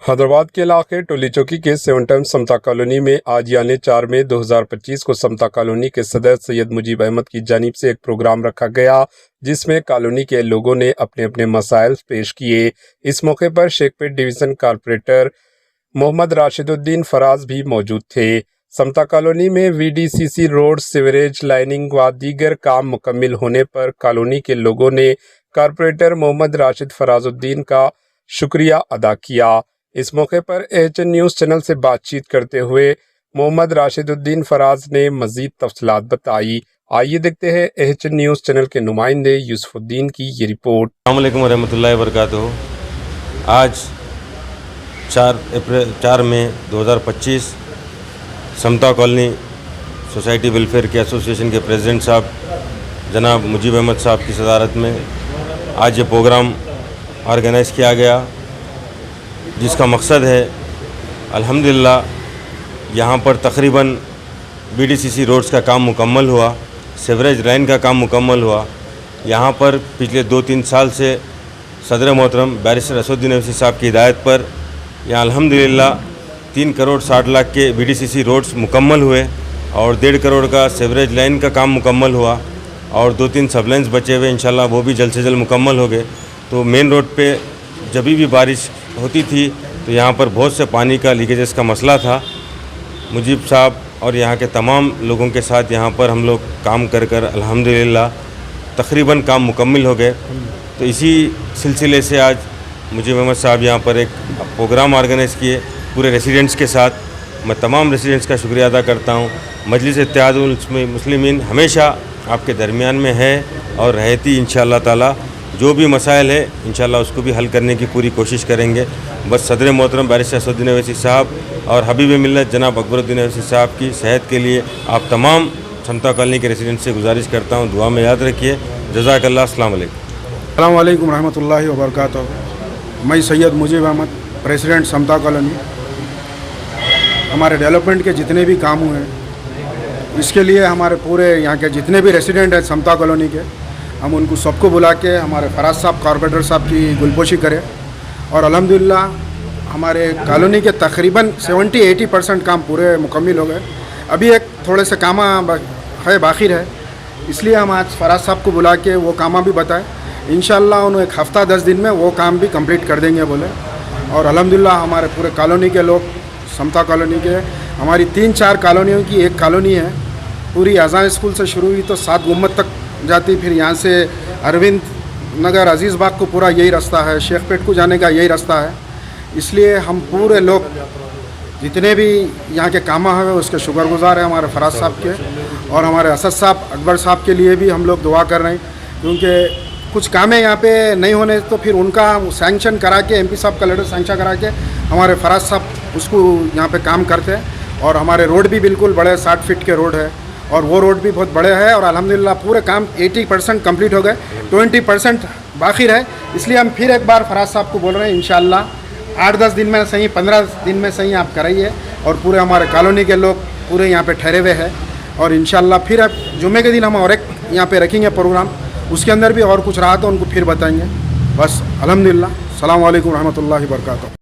हैदराबाद के इलाके टोली चौकी के 7 टाइम समता कॉलोनी में आज यानी 4 मई 2025 को समता कॉलोनी के सदर सैयद मुजीब अहमद की जानिब से एक प्रोग्राम रखा गया, जिसमें कॉलोनी के लोगों ने अपने अपने मसाइल पेश किए। इस मौके पर शेखपेट डिवीजन कारपोरेटर मोहम्मद राशिदुद्दीन फराज भी मौजूद थे। समता कॉलोनी में VDCC रोड, सीवरेज लाइनिंग व दीगर काम मुकम्मिल होने पर कॉलोनी के लोगों ने कारपोरेटर मोहम्मद राशिद फराजुद्दीन का शुक्रिया अदा किया। इस मौके पर AHN न्यूज़ चैनल से बातचीत करते हुए मोहम्मद राशिदुद्दीन फराज ने मजीद तफसीलात बताई। आइए देखते हैं AHN न्यूज़ चैनल के नुमाइंदे यूसुफुद्दीन की ये रिपोर्ट। अस्सलाम वालेकुम रहमतुल्लाहि व बरकातुहू। आज 4 मई 2025 समता कॉलोनी सोसाइटी वेलफेयर के एसोसिएशन के प्रेसिडेंट साहब जनाब मुजीब अहमद साहब की सदारत में आज ये प्रोग्राम ऑर्गेनाइज़ किया गया, जिसका मकसद है अल्हम्दुलिल्लाह यहाँ पर तकरीबन VDCC रोड्स का काम मुकम्मल हुआ, सीवरेज लाइन का काम मुकम्मल हुआ। यहाँ पर पिछले 2-3 साल से सदर मोहतरम बैरिस्टर असदुद्दीन ओवैसी साहब की हिदायत पर यहाँ अल्हम्दुलिल्लाह 3 करोड़ 60 लाख के VDCC रोड्स मुकम्मल हुए और 1.5 करोड़ का सीवरेज लाइन का काम मुकम्मल हुआ और 2-3 सब लाइन्स बचे हुए, इंशाल्लाह वो भी जल्द से जल्द मुकम्मल हो गए। तो मेन रोड पे जब भी बारिश होती थी तो यहाँ पर बहुत से पानी का लीकेजेस का मसला था। मुजीब साहब और यहाँ के तमाम लोगों के साथ यहाँ पर हम लोग काम कर अल्हम्दुलिल्लाह तकरीबन काम मुकम्मल हो गए। तो इसी सिलसिले से आज मुजीब अहमद साहब यहाँ पर एक प्रोग्राम ऑर्गेनाइज़ किए पूरे रेसिडेंट्स के साथ। मैं तमाम रेसिडेंट्स का शुक्रिया अदा करता हूँ। मजलिस इत्तेहादुल मुस्लिमीन हमेशा आपके दरमियान में है और रहती इंशाअल्लाह ताला। जो भी मसाइल है इंशाअल्लाह उसको भी हल करने की पूरी कोशिश करेंगे। बस सदर मोहतरम बैरिस्टर असदुद्दीन ओवैसी साहब और हबीब मिल्लत जनाब अकबरुद्दीन ओवैसी साहब की सेहत के लिए आप तमाम समता कॉलोनी के रेसिडेंट से गुजारिश करता हूँ, दुआ में याद रखिए। जज़ाकल्लाह। अस्सलाम वालेकुम रहमतुल्लाहि व बरकातुहू। मैं सैयद मुजीब अहमद, प्रेसिडेंट समता कॉलोनी। हमारे डेवलपमेंट के जितने भी काम हुए इसके लिए हमारे पूरे यहाँ के जितने भी रेसिडेंट हैं समता कॉलोनी के, हम उनको सबको बुला के हमारे फराज साहब कॉर्पोरेटर साहब की गुलपोशी करें और अल्हम्दुलिल्लाह हमारे कॉलोनी के तकरीबन 70-80% काम पूरे मुकम्मल हो गए। अभी एक थोड़े से काम है बाकी है, इसलिए हम आज फराज साहब को बुला के वो काम भी बताएं। इंशाअल्लाह उन्हें 1 हफ्ता 10 दिन में वो काम भी कंप्लीट कर देंगे बोले। और अल्हम्दुलिल्लाह हमारे पूरे कॉलोनी के लोग, समता कॉलोनी के, हमारी 3-4 कॉलोनियों की एक कॉलोनी है, पूरी अज़ान स्कूल से शुरू हुई तो 7 गुम्मत तक जाती, फिर यहाँ से अरविंद नगर, अजीज़ बाग को पूरा यही रास्ता है, शेखपेट को जाने का यही रास्ता है। इसलिए हम पूरे लोग जितने भी यहाँ के काम हैं उसके शुक्रगुजार हैं हमारे फराज साहब के और हमारे असद साहब, अकबर साहब के लिए भी हम लोग दुआ कर रहे हैं, क्योंकि कुछ काम यहाँ पे नहीं होने तो फिर उनका सैंक्शन करा के MP साहब का लेटर सैंक्शन करा के हमारे फराज साहब उसको यहाँ पे काम करते हैं। और हमारे रोड भी बिल्कुल बड़े 60 फीट के रोड है और वो रोड भी बहुत बड़े हैं और अल्हम्दुलिल्लाह पूरे काम 80% कंप्लीट हो गए, 20% बाकी रहे। इसलिए हम फिर एक बार फराज साहब को बोल रहे हैं इंशाअल्लाह 8-10 दिन में सही, 15 दिन में सही आप कराइए। और पूरे हमारे कॉलोनी के लोग पूरे यहाँ पे ठहरे हुए हैं और इंशाअल्लाह फिर अब जुमे के दिन हम और एक यहाँ पे रखेंगे प्रोग्राम, उसके अंदर भी और कुछ रहा तो उनको फिर बताएंगे। बस अल्हम्दुलिल्लाह। अस्सलाम वालेकुम रहमतुल्लाहि व बरकातुहू।